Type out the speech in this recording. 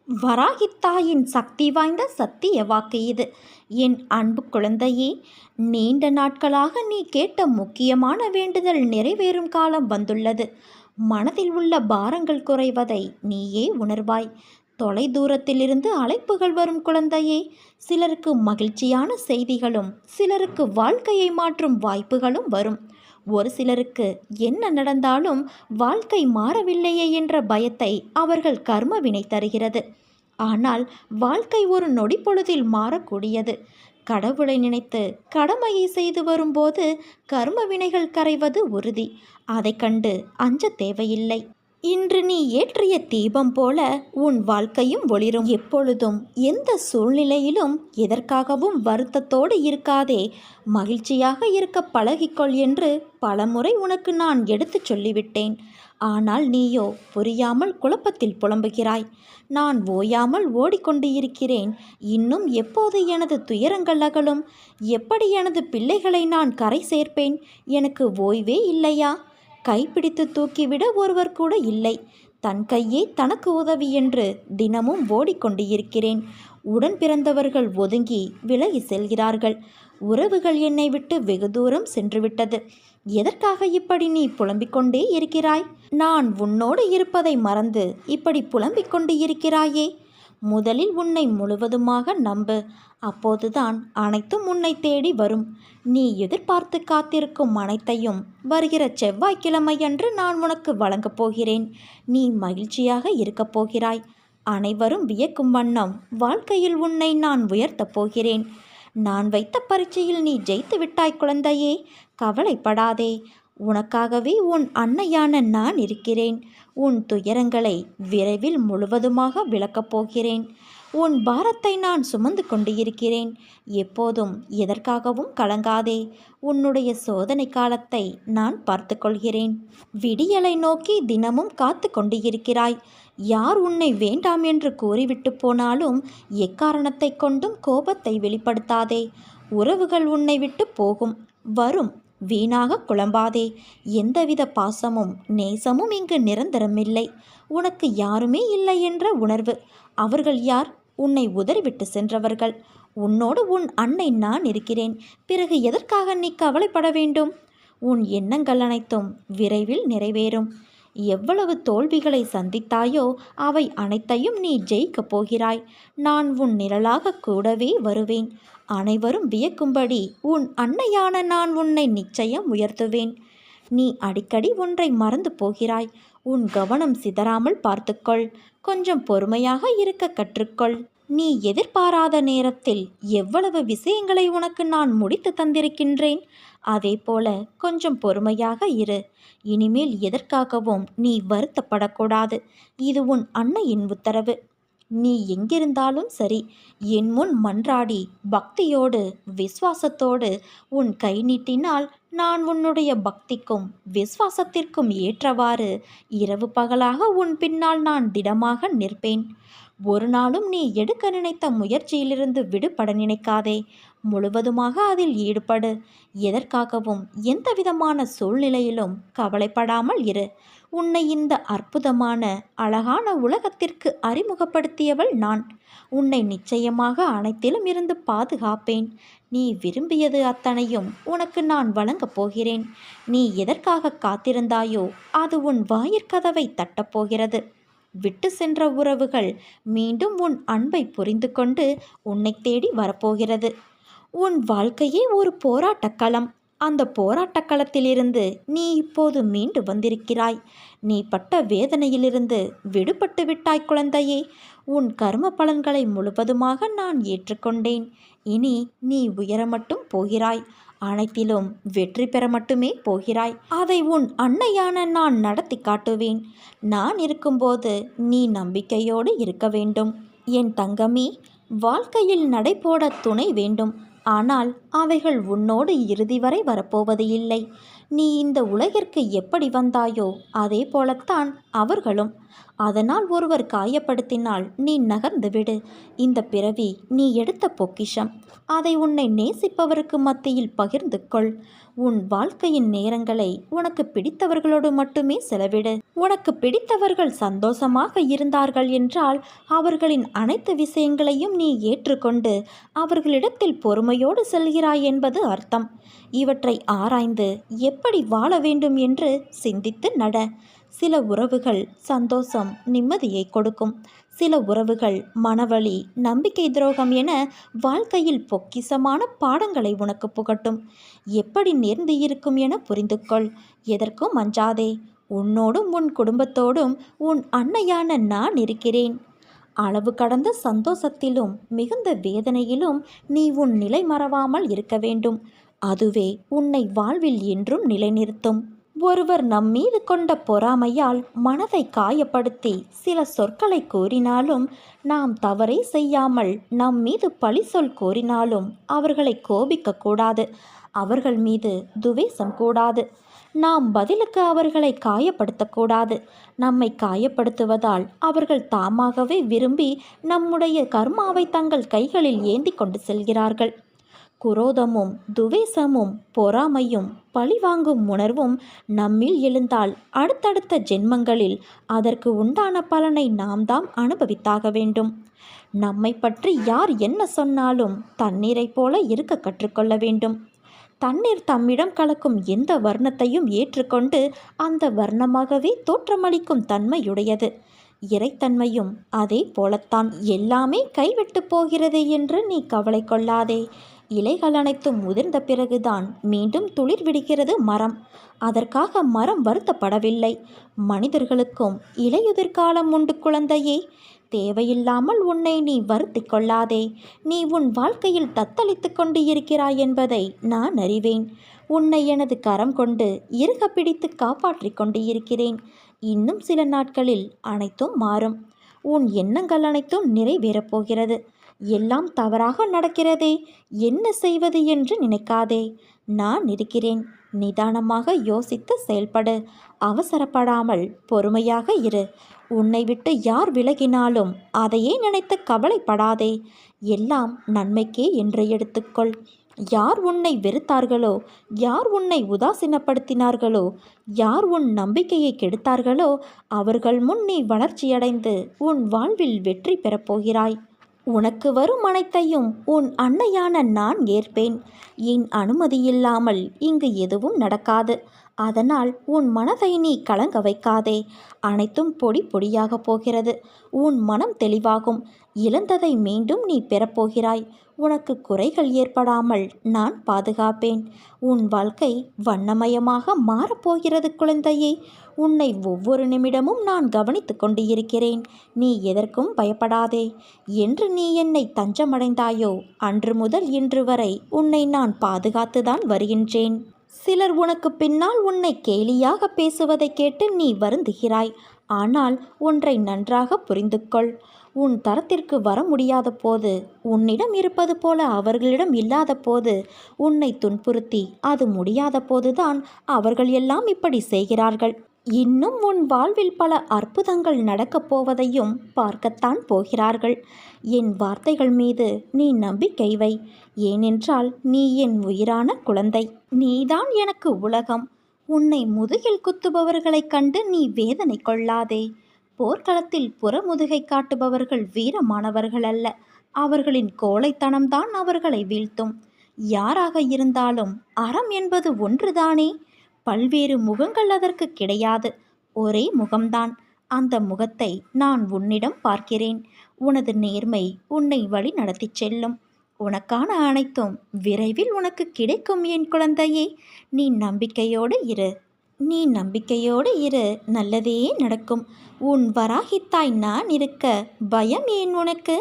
வராகித்தாயின் சக்தி வாய்ந்த சத்திய வாக்கு இது. என் அன்பு குழந்தையே, நீண்ட நாட்களாக நீ கேட்ட முக்கியமான வேண்டுதல் நிறைவேறும் காலம் வந்துள்ளது. மனதில் உள்ள பாரங்கள் குறைவதை நீயே உணர்வாய். தொலை தூரத்திலிருந்து அழைப்புகள் வரும் குழந்தையே. சிலருக்கு மகிழ்ச்சியான செய்திகளும் சிலருக்கு வாழ்க்கையை மாற்றும் வாய்ப்புகளும் வரும். ஒரு சிலருக்கு என்ன நடந்தாலும் வாழ்க்கை மாறவில்லையே என்ற பயத்தை அவர்கள் கர்ம வினை தருகிறது. ஆனால் வாழ்க்கை ஒரு நொடி பொழுதில் மாறக்கூடியது. கடவுளை நினைத்து கடமையை செய்து வரும்போது கர்ம வினைகள் கரைவது உறுதி. அதை கண்டு அஞ்ச தேவையில்லை. இன்று நீ ஏற்றிய தீபம் போல உன் வாழ்க்கையும் ஒளிரும். எப்பொழுதும் எந்த சூழ்நிலையிலும் எதற்காகவும் வருத்தத்தோடு இருக்காதே. மகிழ்ச்சியாக இருக்க பழகிக்கொள் என்று பலமுறை உனக்கு நான் எடுத்துச் சொல்லிவிட்டேன். ஆனால் நீயோ புரியாமல் குழப்பத்தில் புலம்புகிறாய். நான் ஓயாமல் ஓடிக்கொண்டு இருக்கிறேன். இன்னும் எப்போது எனது துயரங்கள் அகலும்? எப்படி எனது பிள்ளைகளை நான் கரை சேர்ப்பேன்? எனக்கு ஓய்வே இல்லையா? கைப்பிடித்து தூக்கிவிட ஒருவர் கூட இல்லை. தன் கையே தனக்கு உதவி என்று தினமும் ஓடிக்கொண்டு இருக்கிறேன். உடன் பிறந்தவர்கள் ஒதுங்கி விலகி செல்கிறார்கள். உறவுகள் என்னை விட்டு வெகு தூரம் சென்றுவிட்டது. எதற்காக இப்படி நீ புலம்பிக் கொண்டே இருக்கிறாய்? நான் உன்னோடு இருப்பதை மறந்து இப்படி புலம்பிக் கொண்டு இருக்கிறாயே. முதலில் உன்னை முழுவதுமாக நம்பு. அப்போதுதான் அனைத்தும் உன்னை தேடி வரும். நீ எதிர்பார்த்து காத்திருக்கும் அனைத்தையும் வருகிற செவ்வாய்க்கிழமையன்று நான் உனக்கு வழங்கப் போகிறேன். நீ மகிழ்ச்சியாக இருக்கப் போகிறாய். அனைவரும் வியக்கும் வண்ணம் வாழ்க்கையில் உன்னை நான் உயர்த்தப் போகிறேன். நான் வைத்த பரீட்சையில் நீ ஜெயித்து விட்டாய் குழந்தையே. கவலைப்படாதே. உனக்காகவே உன் அன்னையான நான் இருக்கிறேன். உன் துயரங்களை விரைவில் முழுவதுமாக விளக்கப் போகிறேன். உன் பாரத்தை நான் சுமந்து கொண்டு இருக்கிறேன். எப்போதும் எதற்காகவும் கலங்காதே. உன்னுடைய சோதனை காலத்தை நான் பார்த்து கொள்கிறேன். விடியலை நோக்கி தினமும் காத்து கொண்டு இருக்கிறாய். யார் உன்னை வேண்டாம் என்று கூறிவிட்டு போனாலும் எக்காரணத்தை கொண்டும் கோபத்தை வெளிப்படுத்தாதே. உறவுகள் உன்னை விட்டு போகும், வரும். வீணாக குழம்பாதே. எந்தவித பாசமும் நேசமும் இங்கு நிரந்தரமில்லை. உனக்கு யாருமே இல்லை என்ற உணர்வு. அவர்கள் யார்? உன்னை உதறிவிட்டு சென்றவர்கள். உன்னோடு உன் அன்னை நான் இருக்கிறேன். பிறகு எதற்காக நீ கவலைப்பட வேண்டும்? உன் எண்ணங்கள் அனைத்தும் விரைவில் நிறைவேறும். எவ்வளவு தோல்விகளை சந்தித்தாயோ அவை அனைத்தையும் நீ ஜெயிக்கப் போகிறாய். நான் உன் நிழலாக கூடவே வருவேன். அனைவரும் வியக்கும்படி உன் அன்னையான நான் உன்னை நிச்சயம் உயர்த்துவேன். நீ அடிக்கடி ஒன்றை மறந்து போகிறாய். உன் கவனம் சிதறாமல் பார்த்துக்கொள். கொஞ்சம் பொறுமையாக இருக்க கற்றுக்கொள். நீ எதிர்பாராத நேரத்தில் எவ்வளவு விஷயங்களை உனக்கு நான் முடித்து தந்திருக்கின்றேன். அதே போல கொஞ்சம் பொறுமையாக இரு. இனிமேல் எதற்காகவும் நீ வருத்தப்படக்கூடாது. இது உன் அன்னையின் உத்தரவு. நீ எங்கிருந்தாலும் சரி, என் முன் மன்றாடி பக்தியோடு விசுவாசத்தோடு உன் கை நீட்டினால் நான் உன்னுடைய பக்திக்கும் விசுவாசத்திற்கும் ஏற்றவாறு இரவு பகலாக உன் பின்னால் நான் திடமாக நிற்பேன். ஒரு நாளும் நீ எடுக்க நினைத்த முயற்சியிலிருந்து விடுபட நினைக்காதே. முழுவதுமாக அதில் ஈடுபடு. எதற்காகவும் எந்தவிதமான சூழ்நிலையிலும் கவலைப்படாமல் இரு. உன்னை இந்த அற்புதமான அழகான உலகத்திற்கு அறிமுகப்படுத்தியவள் நான். உன்னை நிச்சயமாக அனைத்திலும் இருந்து பாதுகாப்பேன். நீ விரும்பியது அத்தனையும் உனக்கு நான் வழங்கப் போகிறேன். நீ எதற்காக காத்திருந்தாயோ அது உன் வாயிற்கதவை தட்டப்போகிறது. விட்டு சென்ற உறவுகள் மீண்டும் உன் அன்பை புரிந்து கொண்டு உன்னை தேடி வரப்போகிறது. உன் வாழ்க்கையே ஒரு போராட்டக் களம். அந்த போராட்டக் களத்திலிருந்து நீ இப்போது மீண்டு வந்திருக்கிறாய். நீ பட்ட வேதனையிலிருந்து விடுபட்டு விட்டாய் குழந்தையே. உன் கர்ம பலன்களை முழுவதுமாக நான் ஏற்றுக்கொண்டேன். இனி நீ உயர மட்டும் போகிறாய். அனைத்திலும் வெற்றி பெற மட்டுமே போகிறாய். அதை உன் அன்னையான நான் நடத்தி காட்டுவேன். நான் இருக்கும்போது நீ நம்பிக்கையோடு இருக்க வேண்டும். என் தங்கமே, வாழ்க்கையில் நடைபோட துணை வேண்டும். ஆனால் அவைகள் உன்னோடு இறுதி வரை வரப்போவது இல்லை. நீ இந்த உலகிற்கு எப்படி வந்தாயோ அதே போலத்தான் அவர்களும். அதனால் ஒருவர் காயப்படுத்தினால் நீ நகர்ந்து விடு. இந்த பிறவி நீ எடுத்த பொக்கிஷம். அதை உன்னை நேசிப்பவருக்கு மத்தியில் பகிர்ந்து கொள். உன் வாழ்க்கையின் நேரங்களை உனக்கு பிடித்தவர்களோடு மட்டுமே செலவிடு. உனக்கு பிடித்தவர்கள் சந்தோஷமாக இருந்தார்கள் என்றால் அவர்களின் அனைத்து விஷயங்களையும் நீ ஏற்றுக்கொண்டு அவர்களிடத்தில் பொறுமையோடு செல்கிறாய் என்பது அர்த்தம். இவற்றை ஆராய்ந்து எப்படி வாழ வேண்டும் என்று சிந்தித்து நட. சில உறவுகள் சந்தோஷம் நிம்மதியை கொடுக்கும். சில உறவுகள் மனவலி நம்பிக்கை துரோகம் என வாழ்க்கையில் பொக்கிசமான பாடங்களை உனக்கு புகட்டும். எப்படி நேர்ந்து இருக்கும் என புரிந்து கொள். எதற்கும் அஞ்சாதே. உன்னோடும் உன் குடும்பத்தோடும் உன் அன்னையான நான் இருக்கிறேன். அளவு கடந்த சந்தோஷத்திலும் மிகுந்த வேதனையிலும் நீ உன் நிலை மறவாமல் இருக்க வேண்டும். அதுவே உன்னை வாழ்வில் என்றும் நிலைநிறுத்தும். ஒருவர் நம்மீது கொண்ட பொறாமையால் மனதை காயப்படுத்தி சில சொற்களை கூறினாலும், நாம் தவறே செய்யாமல் நம் மீது பழி சொல் கூறினாலும் அவர்களை கோபிக்கக்கூடாது. அவர்கள் மீது துவேஷம் கூடாது. நாம் பதிலுக்கு அவர்களை காயப்படுத்தக்கூடாது. நம்மை காயப்படுத்துவதால் அவர்கள் தாமாகவே விரும்பி நம்முடைய கர்மாவை தங்கள் கைகளில் ஏந்தி கொண்டு செல்கிறார்கள். குரோதமும் துவேஷமும் பொறாமையும் பழிவாங்கும் உணர்வும் நம்மில் எழுந்தால் அடுத்தடுத்த ஜென்மங்களில் அதற்கு உண்டான பலனை நாம் தாம் அனுபவித்தாக வேண்டும். நம்மை பற்றி யார் என்ன சொன்னாலும் தண்ணீரை போல இருக்க கற்றுக்கொள்ள வேண்டும். தண்ணீர் தம்மிடம் கலக்கும் எந்த வர்ணத்தையும் ஏற்றுக்கொண்டு அந்த வர்ணமாகவே தோற்றமளிக்கும் தன்மையுடையது. இறைத்தன்மையும் அதே போலத்தான். எல்லாமே கைவிட்டு போகிறது என்று நீ கவலை கொள்ளாதே. இலைகள் அனைத்தும் உதிர்ந்த பிறகுதான் மீண்டும் துளிர் விடுகிறது மரம். அதற்காக மரம் வருத்தப்படவில்லை. மனிதர்களுக்கும் இலையுதிர் காலம் உண்டு குழந்தையே. தேவையில்லாமல் உன்னை நீ வருத்தி கொள்ளாதே. நீ உன் வாழ்க்கையில் தத்தளித்து கொண்டு இருக்கிறாய் என்பதை நான் அறிவேன். உன்னை எனது கரம் கொண்டு இறுக பிடித்து காப்பாற்றி கொண்டு இருக்கிறேன். இன்னும் சில நாட்களில் அனைத்தும் மாறும். உன் எண்ணங்கள் அனைத்தும் நிறைவேறப் போகிறது. எல்லாம் தவறாக நடக்கிறதே, என்ன செய்வது என்று நினைக்காதே. நான் இருக்கிறேன். நிதானமாக யோசித்து செயல்படு. அவசரப்படாமல் பொறுமையாக இரு. உன்னை விட்டு யார் விலகினாலும் அதையே நினைத்து கவலைப்படாதே. எல்லாம் நன்மைக்கே என்று எடுத்துக்கொள். யார் உன்னை வெறுத்தார்களோ, யார் உன்னை உதாசீனப்படுத்தினார்களோ, யார் உன் நம்பிக்கையை கெடுத்தார்களோ அவர்கள் முன் நீ வளர்ச்சியடைந்து உன் வாழ்வில் வெற்றி பெறப்போகிறாய். உனக்கு வரும் அனைத்தையும் உன் அன்னையான நான் ஏற்பேன். என் அனுமதியில்லாமல் இங்கு எதுவும் நடக்காது. அதனால் உன் மனதை நீ கலங்க வைக்காதே. அனைத்தும் பொடி பொடியாக போகிறது. உன் மனம் தெளிவாகும். இழந்ததை மீண்டும் நீ பெறப்போகிறாய். உனக்கு குறைகள் ஏற்படாமல் நான் பாதுகாப்பேன். உன் வாழ்க்கை வண்ணமயமாக மாறப்போகிறது குழந்தையே. உன்னை ஒவ்வொரு நிமிடமும் நான் கவனித்து கொண்டு இருக்கிறேன். நீ எதற்கும் பயப்படாதே. என்று நீ என்னை தஞ்சமடைந்தாயோ அன்று முதல் இன்று வரை உன்னை நான் பாதுகாத்துதான் வருகின்றேன். சிலர் உனக்கு பின்னால் உன்னை கேலியாக பேசுவதை கேட்டு நீ வருந்துகிறாய். ஆனால் ஒன்றை நன்றாக புரிந்து கொள். உன் தரத்திற்கு வர முடியாத போது, உன்னிடம் இருப்பது போல அவர்களிடம் இல்லாத போது, உன்னை துன்புறுத்தி அது முடியாத போதுதான் அவர்கள் எல்லாம் இப்படி செய்கிறார்கள். இன்னும் உன் வாழ்வில் பல அற்புதங்கள் நடக்கப் போவதையும் பார்க்கத்தான் போகிறார்கள். என் வார்த்தைகள் மீது நீ நம்பிக்கை வை. ஏனென்றால் நீ என் உயிரான குழந்தை. நீதான் எனக்கு உலகம். உன்னை முதுகில் குத்துபவர்களைக் கண்டு நீ வேதனை கொள்ளாதே. போர்க்களத்தில் புறமுதுகை காட்டுபவர்கள் வீரமானவர்கள் அல்ல. அவர்களின் கோழைத்தனம்தான் அவர்களை வீழ்த்தும். யாராக இருந்தாலும் அறம் என்பது ஒன்றுதானே. பல்வேறு முகங்கள் அதற்கு கிடையாது. ஒரே முகம்தான். அந்த முகத்தை நான் உன்னிடம் பார்க்கிறேன். உனது நேர்மை உன்னை வழி நடத்தி செல்லும். உனக்கான அனைத்தும் விரைவில் உனக்கு கிடைக்கும் என் குழந்தையே. நீ நம்பிக்கையோடு இரு. நீ நம்பிக்கையோடு இரு. நல்லதே நடக்கும். உன் வராகித்தாய் நான் இருக்க பயம் ஏன் உனக்கு?